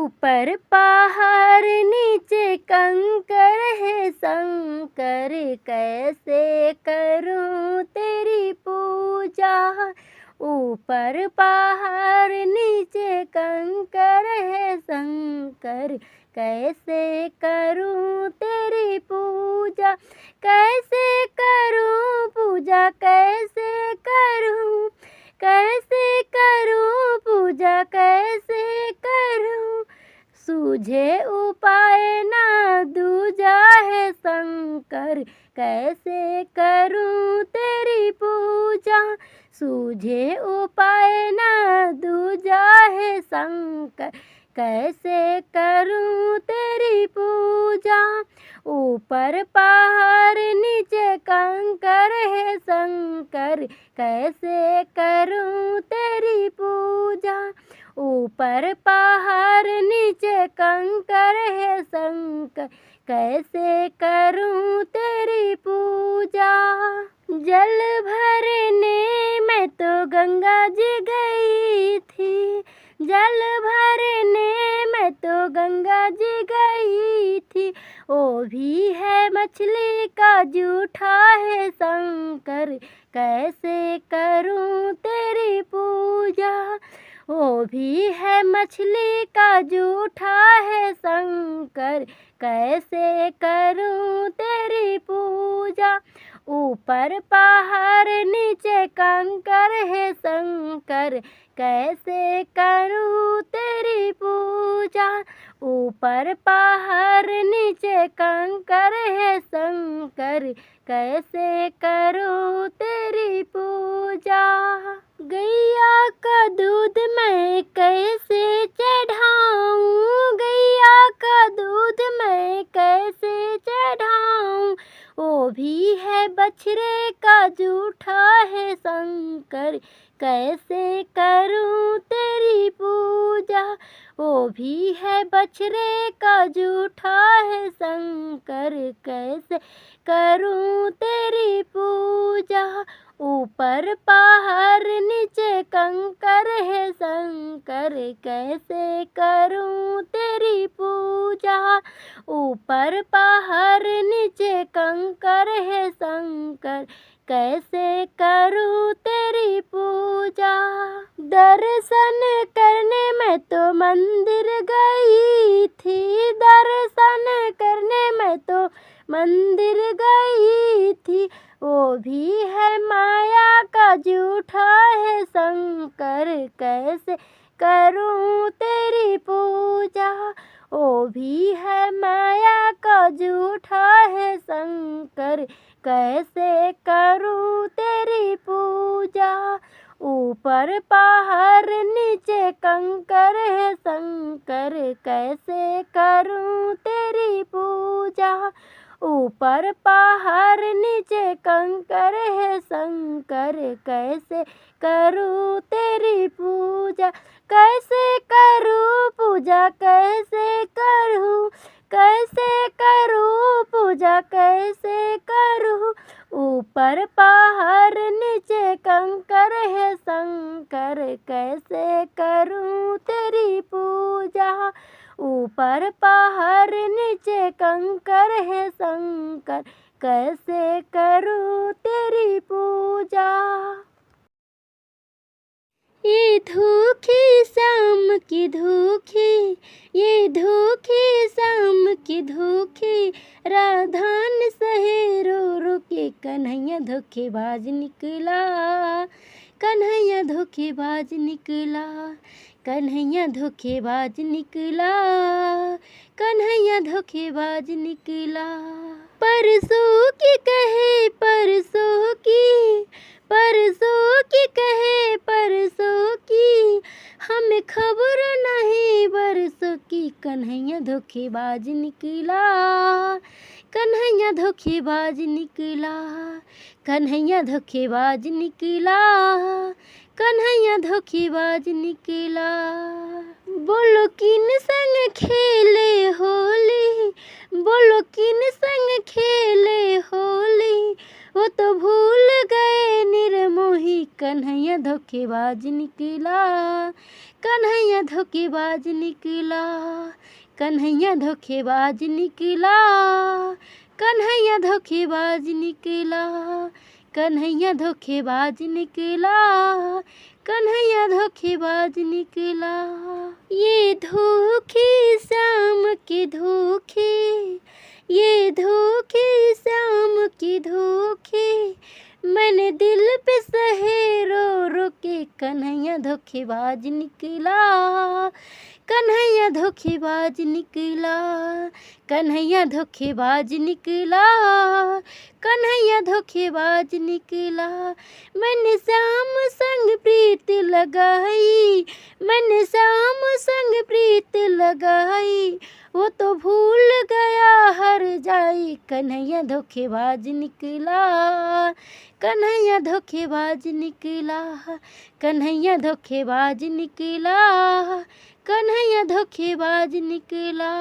ऊपर पहाड़ नीचे कंकर है शंकर, कैसे करूं तेरी पूजा। ऊपर पहाड़ नीचे कंकर है शंकर, कैसे करूं तेरी पूजा। कैसे करूं पूजा, कैसे करूं, कैसे करूं पूजा, कैसे करूं। सूझे उपाय ना दूजा है शंकर, कैसे करूं तेरी पूजा। सूझे उपाय ना दूजा है शंकर, कैसे करूं तेरी पूजा। ऊपर पहाड़ नीचे कंकर है शंकर, कैसे करूं तेरी पूजा। ऊपर पहाड़ नीचे कंकर है शंकर, कैसे करूं तेरी पूजा। जल भरने मैं तो गंगा जी गई थी, जल भरने मैं तो गंगा जी गई थी। वो भी है मछली का जूठा है शंकर, कैसे करूं तेरी पूजा। वो भी है मछली का जूठा है शंकर, कैसे करूं तेरी पूजा। ऊपर पहाड़ नीचे कंकर है शंकर, कैसे करूं तेरी पूजा। ऊपर पहाड़ नीचे कंकर है शंकर, कैसे करूं तेरी पूजा। गैया का दूध मैं कैसे चढ़ाऊं, गैया का दूध मैं कैसे चढ़ाऊं। वो भी है बछड़े का जूठा है शंकर, कैसे करूं तेरी पूजा। वो भी है बछड़े का जूठा है शंकर, कैसे करूं तेरी पूजा। ऊपर पहाड़ नीचे कंकर है शंकर, कैसे करूं तेरी पूजा। ऊपर पहाड़ नीचे कंकर है शंकर, कैसे करूं तेरी पूजा। दर्शन करने मैं तो मंदिर गई थी, दर्शन करने मैं तो मंदिर गई थी। वो भी है माया का जूठा है शंकर, कैसे करूं तेरी पूजा। वो भी है माया का जूठा है शंकर, कैसे करूं तेरी पूजा। ऊपर पहाड़ नीचे कंकर है शंकर, कैसे करूं तेरी पूजा। ऊपर पहाड़ नीचे कंकर है शंकर, कैसे करूं तेरी पूजा। कैसे करूं पूजा, कैसे करूं, कैसे करूं पूजा, कैसे करूं। ऊपर पहाड़ नीचे कंकर है शंकर, कैसे करूं तेरी पूजा। ऊपर पहाड़ नीचे कंकर है शंकर, कैसे करूं तेरी पूजा। ये धोखे शाम की धोखे, ये धोखे शाम की धोखे, राधा न सहे रो रो के। कन्हैया धोखेबाज निकला, कन्हैया धोखेबाज निकला, कन्हैया धोखेबाज निकला, कन्हैया धोखेबाज निकला। परसों की कहे परसों की, परसों की कहे परसों की, हमें खबर नहीं बरसों की। कन्हैया धोखेबाज निकला, कन्हैया धोखेबाज निकला, कन्हैया धोखेबाज निकला, कन्हैया धोखेबाज निकला। बोलो किन संग खेले होली, बोलो किन संग खेले होली, वो तो भूल गए निर्मोही। कन्हैया धोखेबाज निकला, कन्हैया धोखेबाज निकला, कन्हैया धोखेबाज निकला, कन्हैया धोखेबाज निकला, कन्हैया धोखेबाज निकला, कन्हैया धोखेबाज निकला। ये धोखे शाम के धोखे, ये धोखे शाम के धोखे, मैंने दिल पे सहे रो रो के, कन्हैया धोखेबाज निकला, कन्हैया धोखेबाज निकला, कन्हैया धोखेबाज निकला, कन्हैया धोखेबाज निकला। मैंने शाम संग प्रीत लगाई, मैंने शाम संग प्रीत लगाई, वो तो भूल गया हर जाई, कन्हैया धोखेबाज निकला, कन्हैया धोखेबाज निकला, कन्हैया धोखेबाज निकला, कन्हैया धोखेबाज निकला।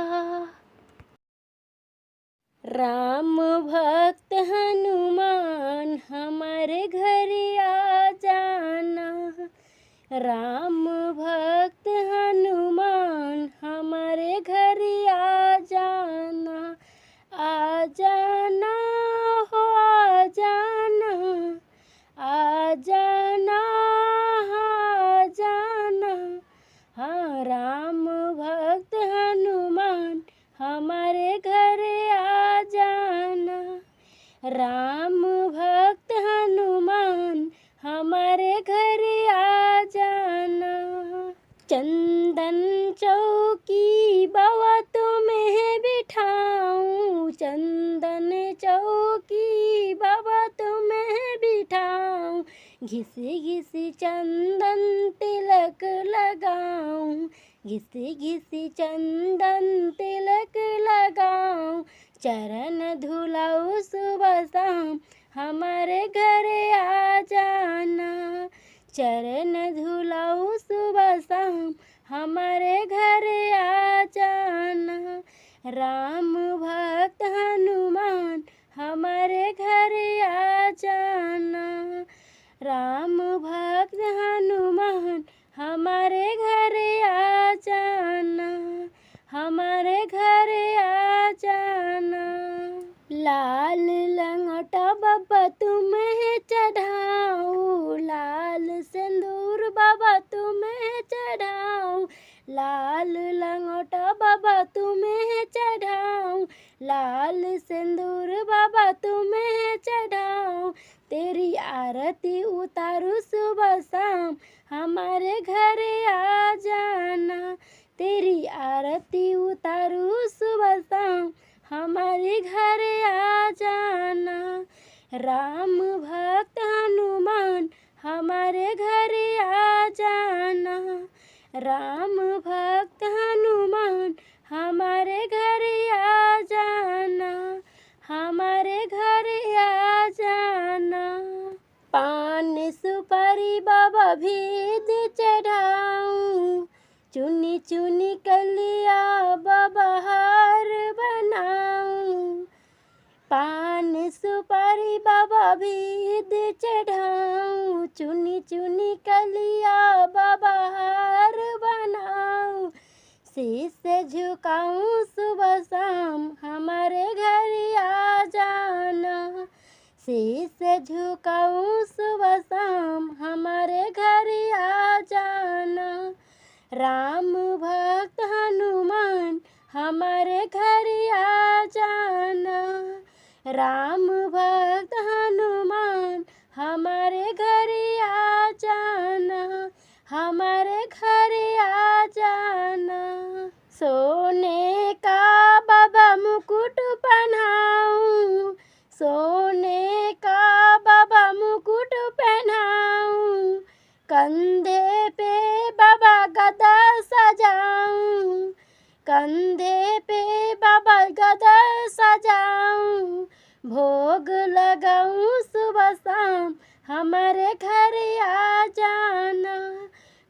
राम भक्त हनुमान हमारे घर आ जाना, राम भक्त हनुमान हमारे घर आ जाना, आ जाना हो आ जाना, आ जाना आ जाना। हाँ राम भक्त हनुमान हमारे घर आ जाना, राम भक्त हनुमान हमारे घर आ जाना। चंदन चौकी बाबा तुम्हें बिठाऊं, चंदन चौकी बाबा तुम्हें बिठाऊं, घिसी घिसी चंदन तिलक लगाऊं, घिसी घिसी चंदन तिलक लगाऊं, चरण धुलाऊं सुबह शाम हमारे घर आ जाना, चरण धुलाऊं सुबह शाम हमारे घर आ जाना। राम भक्त हनुमान हमारे घर आ जाना, राम भक्त हनुमान हमारे घर आ जाना, हमारे घर आ जाना। लाल लंगोटा बाबा तुम्हें चढ़ाऊं, लाल सिंदूर बाबा तुम्हें चढ़ाऊं, लाल लंगोटा बाबा तुम्हें चढ़ाऊं, लाल सिंदूर बाबा तुम्हें चढ़ाऊं, तेरी आरती उतारूं सुबह शाम हमारे घर आ जाना, तेरी आरती उतारूं सुबह शाम हमारे घर आ जाना। राम भक्त हनुमान हमारे घर आ जाना, राम भक्त हनुमान हमारे घर आ जाना, हमारे घर आ जाना। पान सुपारी बाबा भेद चढ़ाऊं, चुनी चुनी कलिया बाबा हार बनाऊं, पान सुपारी बाबा भेद चढ़ाऊं, चुनी चुनी कलिया बाबा हार बनाऊं, शीश झुकाऊं सुबह शाम हमारे घर आ जाना, शीश झुकाऊं सुबह शाम हमारे घर आ जाना। राम भक्त हनुमान हमारे घर आ जाना, राम भक्त हनुमान हमारे घर आ जाना, हमारे घर आ जाना। सोने का बाबा मुकुट पहनाऊं, सोने का बाबा मुकुट पहनाऊं, कंधे पे बाबा गदा सजाऊं, कंधे पे बाबा गदा सजाऊं, भोग लगाऊं सुबह शाम हमारे घर आ जाना,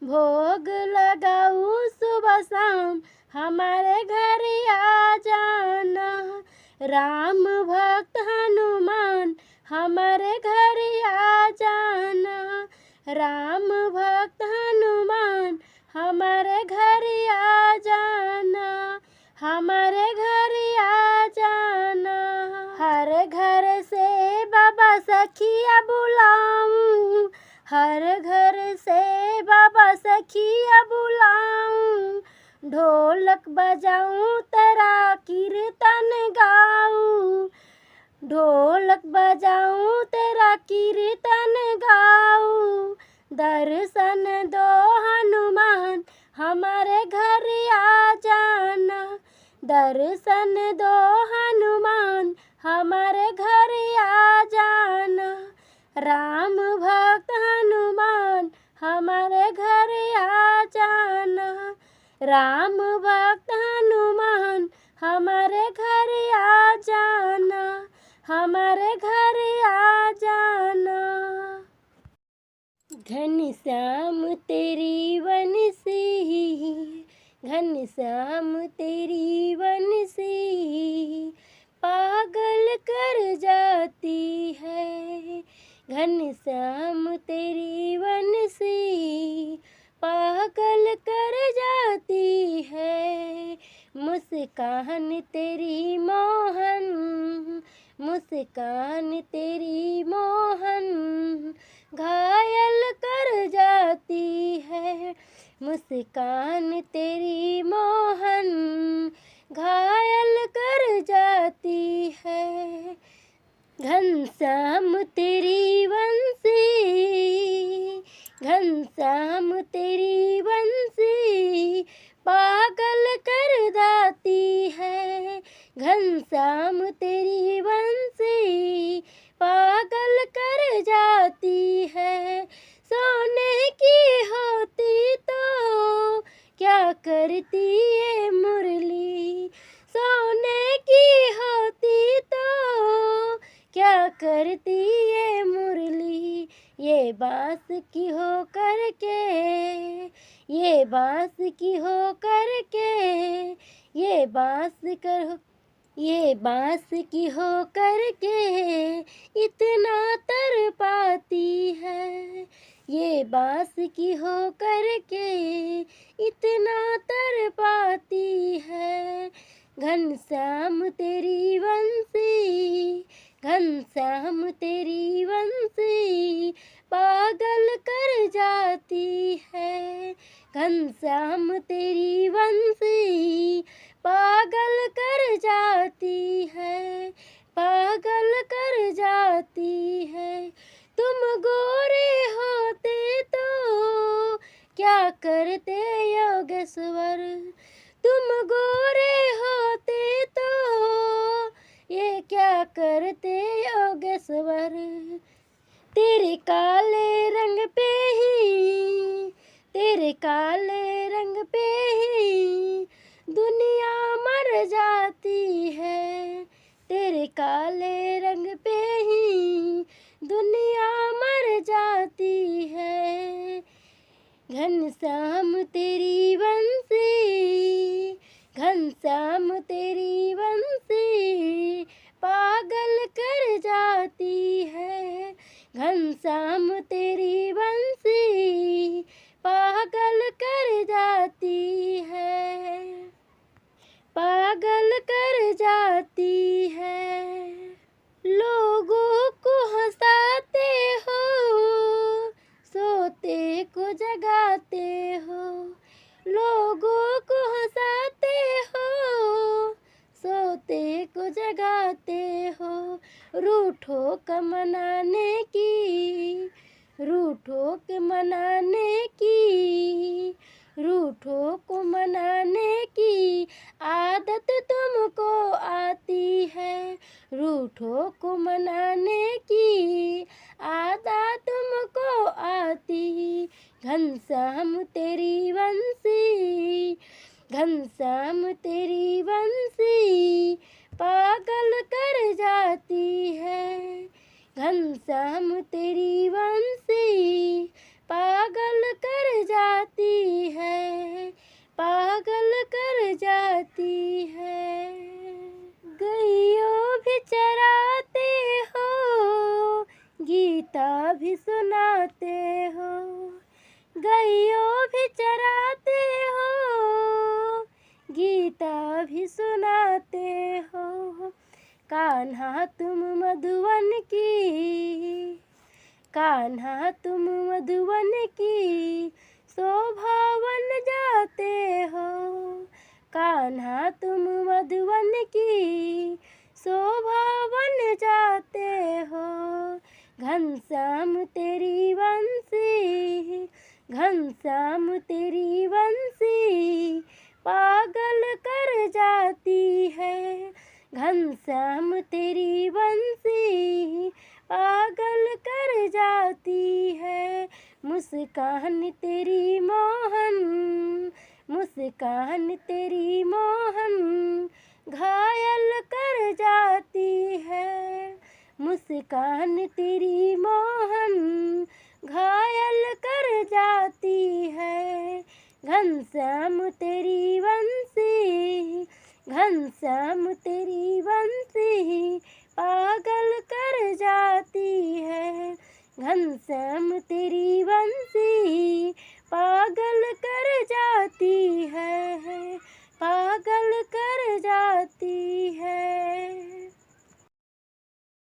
भोग लगाऊं सुबह शाम हमारे घर आ जाना। राम भक्त हनुमान हमारे घर आ जाना, राम भक्त हनुमान हमारे घर आ जाना, हमारे घर आ जाना। हर घर से बाबा सखिया बुलाऊं, हर घर से बाबा सखिया बुलाऊं। ढोलक बजाऊं तेरा कीर्तन गाऊं, ढोलक बजाऊं तेरा कीर्तन गाऊं। दर्शन दो हनुमान, हमारे घर आ जाना, दर्शन दो हनुमान, हमारे घर आ जाना। राम भक्त हनुमान, हमारे घर आ जाना, राम भक्त हनुमान, हमारे घर आ जाना, हमारे घर आ जाना। घनश्याम तेरी बंसी, घनश्याम तेरी बंसी पागल कर जाती है। घनश्याम तेरी बंसी पागल कर जाती है। मुस्कान तेरी मोहन, मुस्कान तेरी मोहन घायल कर जाती है। मुस्कान तेरी मोहन घायल कर जाती है। घनश्याम तेरी बंसी, घनश्याम तेरी बंसी पागल कर जाती है। घनश्याम तेरी बंसी पागल कर जाती है। सोने की होती तो क्या करती ये मुरली, सोने की होती तो क्या करती ये मुरली। ये बांस की हो करके, ये बांस की हो करके, ये बांस कर, ये बांस की हो करके इतना तर पाती है। ये बांस की हो करके इतना तर पाती है। घनश्याम तेरी बंसी, घनश्याम तेरी बंसी पागल कर जाती है। घनश्याम तेरी बंसी पागल कर जाती है, पागल कर जाती है। तुम गोरे होते तो क्या करते योगेश्वर, तुम गोरे होते तो ये क्या करते योगेश्वर। तेरे काले रंग पे ही, तेरे काले रंग पे ही दुनिया मर जाती है। तेरे काले रंग पे ही दुनिया मर जाती है। घनश्याम तेरी बंसी, घनश्याम तेरी बंसी पागल कर जाती है। घनश्याम तेरी बंसी पागल कर जाती है, पागल कर जाती है। लोगों को हंसाते हो, सोते को जगाते हो। लोगों को हंसाते हो, सोते को जगाते हो। रूठो का मनाने की, रूठो के मनाने की, रूठो को मनाने की आदत तुमको आती है। रूठो को मनाने की आदत तुमको आती। घनश्याम तेरी बंसी, घनश्याम तेरी बंसी पागल कर जाती है। घनश्याम तेरी बंसी पागल कर जाती है, पागल कर जाती है। गैयों भी चराते हो, गीता भी सुनाते हो। गैयों भी चराते कभी सुनाते हो। कान्हा तुम मधुवन की, कान्हा तुम मधुवन की शोभा बन जाते हो। कान्हा तुम मधुवन की शोभा बन जाते हो। घनश्याम तेरी बंसी, घनश्याम तेरी बंसी पागल कर जाती है। घनश्याम तेरी बंसी पागल कर जाती है। मुस्कान तेरी मोहन, मुस्कान तेरी मोहन घायल कर जाती है। मुस्कान तेरी मोहन घायल कर जाती है। घनश्याम तेरी बंसी, घनश्याम तेरी बंसी पागल कर जाती है। घनश्याम तेरी